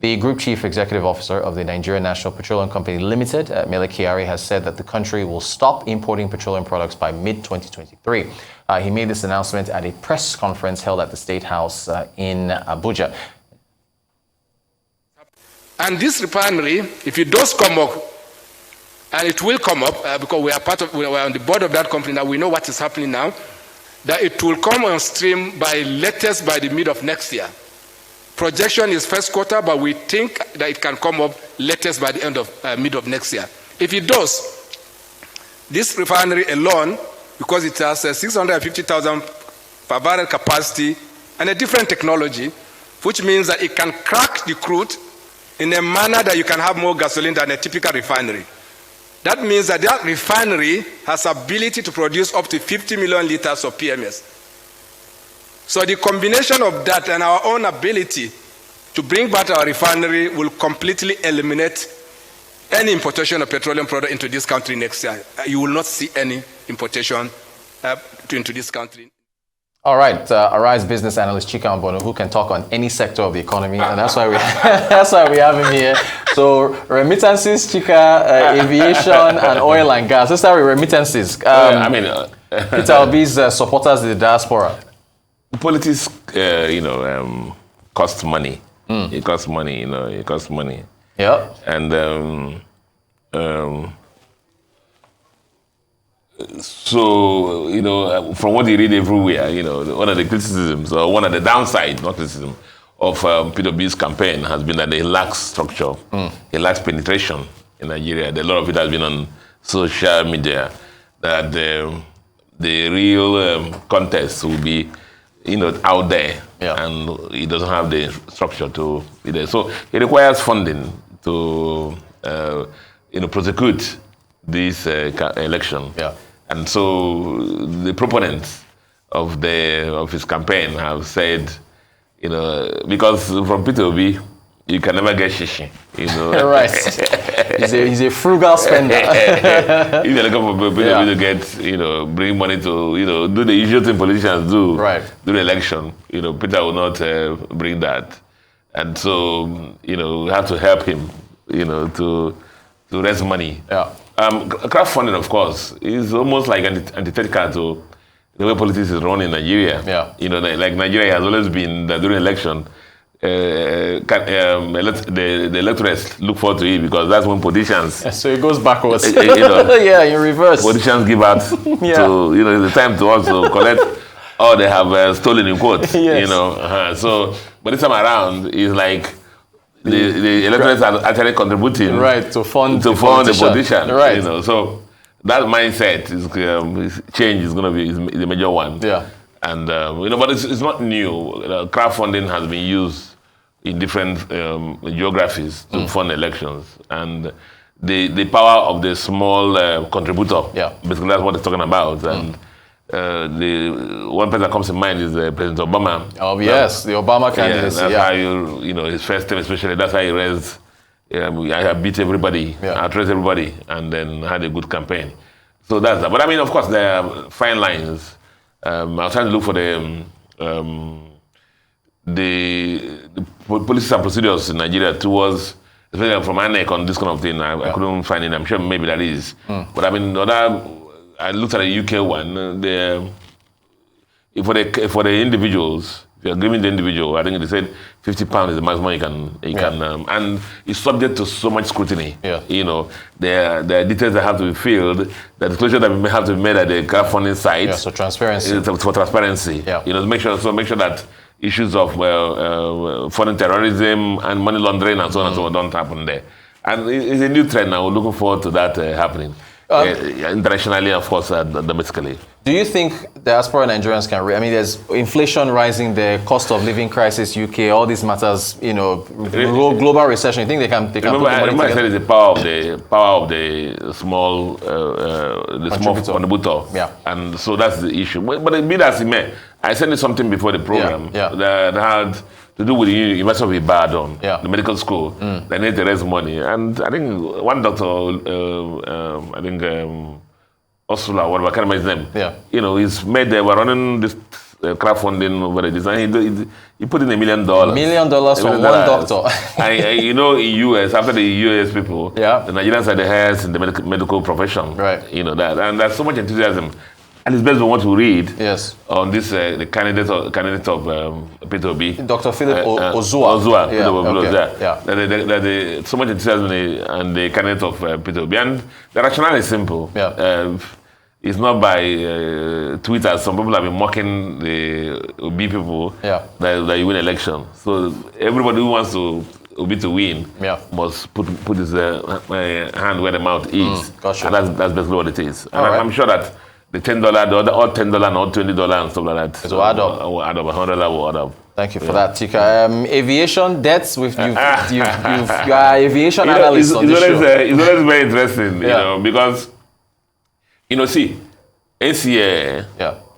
The Group Chief Executive Officer of the Nigerian National Petroleum Company Limited, Mele Kyari, has said that the country will stop importing petroleum products by mid-2023. He made this announcement at a press conference held at the State House in Abuja. And this refinery, if it does come up, and it will come up because we are on the board of that company now, we know what is happening now, that it will come on stream by latest by the mid of next year. Projection is first quarter, but we think that it can come up latest by the end of mid of next year. If it does, this refinery alone, because it has 650,000 per barrel capacity and a different technology, which means that it can crack the crude in a manner that you can have more gasoline than a typical refinery. That means that that refinery has ability to produce up to 50 million liters of PMS. So the combination of that and our own ability to bring back our refinery will completely eliminate any importation of petroleum product into this country next year. You will not see any importation into this country. All right, Arise Business Analyst Chika Mbonu, who can talk on any sector of the economy, and that's why we have him here. So remittances, Chika, aviation, and oil and gas. Let's start with remittances. Peter Obi's supporters in the diaspora. Politics, costs money. It costs money, it costs money. Yeah. And so, from what you read everywhere, one of the criticisms, or one of the downsides, not criticism, of P2B's campaign has been that they lack structure, they lack penetration in Nigeria. A lot of it has been on social media, that the real contest will be, out there, and it doesn't have the structure to be there. So it requires funding to, prosecute this election. Yeah. And so the proponents of his campaign have said, because from P2B, you can never get shishi, Right. He's a frugal spender. If you're looking for P2B to get, bring money to, do the usual thing politicians do, right, do the election, Peter will not bring that. And so, we have to help him, to raise money. Yeah. Crowdfunding, of course, is almost like antithetical to the way politics is run in Nigeria. Yeah. Like Nigeria has always been that during election, the electorates look forward to it because that's when politicians. So it goes backwards. Yeah, in reverse. Politicians give out to, it's the time to also collect all they have stolen in quotes. Yes. So, but this time around, it's like the electorates are actually contributing, right, to fund the politician, right. So that mindset change is going to be the major one. Yeah. And but it's not new. Crowdfunding has been used in different geographies to fund elections, and the power of the small contributor. Yeah. Basically, that's what they're talking about. And the one person that comes to mind is President Obama. Oh yes, the Obama candidacy. Yeah, that's how his first term especially. That's how he raised. I beat everybody, addressed everybody, and then had a good campaign. So that's that. But I mean, of course, there are fine lines. I was trying to look for the policies and procedures in Nigeria towards, especially from INEC on this kind of thing. I couldn't find it. I'm sure maybe that is. But I mean, I looked at the UK one. For the individuals, if you're giving the individual, I think they said £50 is the maximum you can, and it's subject to so much scrutiny. Yeah. There are details that have to be filled, the disclosure that may have to be made at the crowdfunding site. Yeah, so transparency. For transparency. Yeah. To make sure that issues of foreign terrorism and money laundering and so on and so on don't happen there. And it's a new trend now. We're looking forward to that happening. Internationally, of course, domestically. Do you think diaspora Nigerians can? There's inflation rising, the cost of living crisis, UK, all these matters. Global recession. You think they can? Remember, I said it's the power of the small, small contributor. Yeah. And so that's the issue. But be that as it may, I said something before the program that had to do with the University of Ibadan, the medical school. They need to raise money, and I think one doctor, Osula, whatever, I can't remember his name. Yeah. He's made. They were running this crowdfunding over the design. He put in $1 million. $1 million for one doctor. and you know, in US, after the US people, the Nigerians are the heads in the medical profession. Right. You know that, and there's so much enthusiasm. And it's based on what we read on this the candidate of P2B. Dr. Philip Ozua. There's so much enthusiasm and the candidate of P2B. And the rationale is simple. It's not by Twitter. Some people have been mocking the Obi people that you win election. So everybody who wants to Obi to win must put his hand where the mouth is. Gotcha. And that's basically what it is. And I'm sure that the $10, the other odd $10 and odd $20 and stuff like that. It will add up. $100 will add up. Thank you for that, Chika. Aviation debts, you are aviation analyst on this show. It's always very interesting, you know, because, you know, see, NCA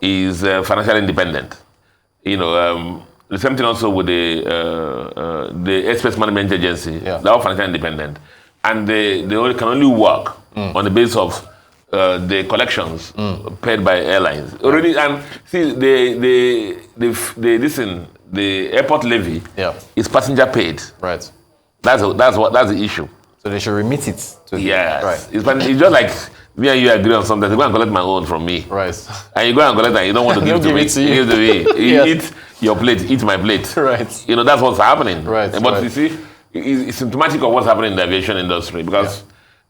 is financially independent. You know, the same thing also with the Airspace Management Agency. They're all financially independent. And they can only work on the basis of the collections paid by airlines already, and see the airport levy is passenger paid. Right. That's the issue. So they should remit it to right. It's just like me and you agree on something. You go and collect my own from me. Right. And you go and collect and you don't want to give it to me. Give it to me. You eat your plate, eat my plate. Right. You know, that's what's happening. Right. But you see, it's symptomatic of what's happening in the aviation industry because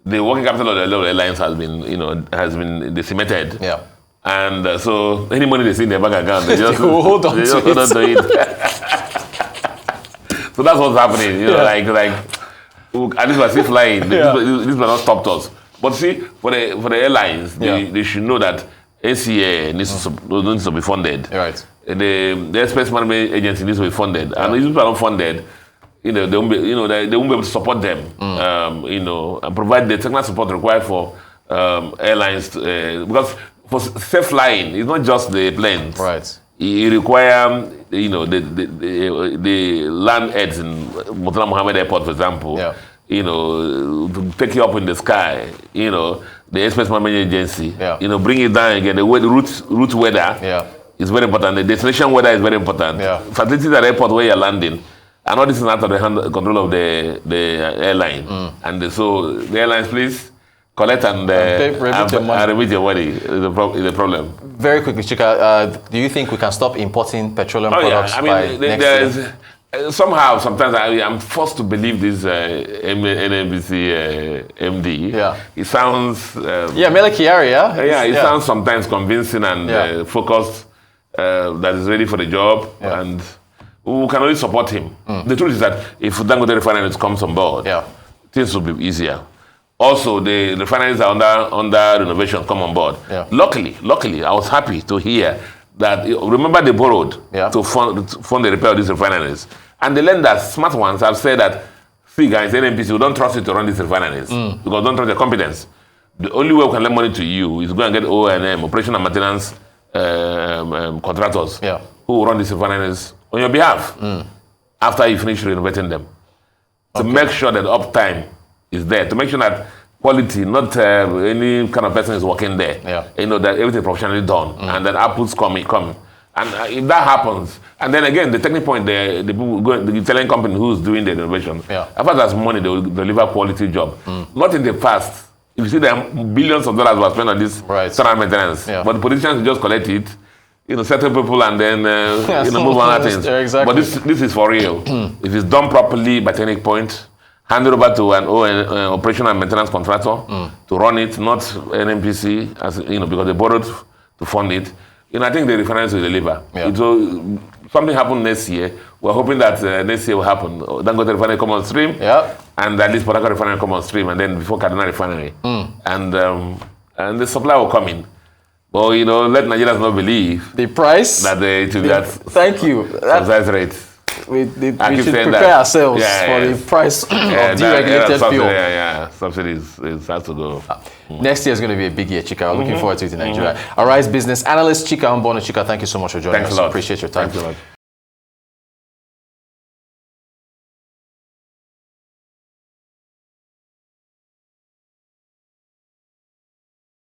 the working capital of the airlines has been decimated. Yeah. And so any money they see in their bank account, they just hold on to it. So that's what's happening. You know, like at least we're still flying. This will not stop us. But see, for the airlines, they should know that NCA needs to be funded. Right. The Airspace Management Agency needs to be funded. And if people are not funded, you know, they won't be able to support them, you know, and provide the technical support required for airlines because for safe flying, it's not just the planes. Right. It requires, you know, the land heads in Murtala Mohammed Airport, for example, you know, to take you up in the sky, you know, the Airspace Management Agency, you know, bring it down again, the route weather is very important, the destination weather is very important, facilities at the airport where you're landing. And all this is out of the control of the airline. And so the airlines, please collect and remit your money. Is the problem. Very quickly, Chika, do you think we can stop importing petroleum products by next year? Sometimes I'm forced to believe this NNPC MD. It sounds... Mele Kyari, it sounds sometimes convincing and focused, that is ready for the job. And we can only support him. The truth is that if Dangote Refinery comes on board, things will be easier. Also, the refineries are under renovation come on board. Luckily, I was happy to hear that, remember they borrowed to fund the repair of these refineries. And the lenders, smart ones, have said that, see guys, NNPC, we don't trust you to run these refineries because we don't trust your competence. The only way we can lend money to you is go and get O&M, operation and maintenance contractors who will run these refineries on your behalf after you finish renovating them. To make sure that uptime is there, to make sure that quality, not any kind of person is working there. You know, that everything is professionally done and that outputs come. And if that happens, and then again, the technical point, the Italian company who's doing the renovation, after there's money, they will deliver quality job. Not in the past. If you see them, billions of dollars were spent on this standard maintenance, but the politicians just collect it, you know, settle people and then move on other things. But this is for real. If it's done properly by technical point, hand it over to an operation and maintenance contractor to run it, not NNPC, as you know, because they borrowed to fund it. You know, I think the refineries will deliver. Something happen next year. We're hoping that next year will happen. Dangote Refinery come on stream, and at least Port Harcourt Refinery come on stream, and then before Kaduna Refinery, and the supply will come in. But you know, let Nigerians not believe the price that it will be at thank you subsidized rate. We should prepare ourselves for the price of deregulated fuel. Subsidies has to go. Next year is going to be a big year, Chika. We're looking forward to it in Nigeria. Arise Business Analyst Chika Mbonu. Chika, thank you so much for joining us. Thanks a lot. Appreciate your time. Thanks a lot.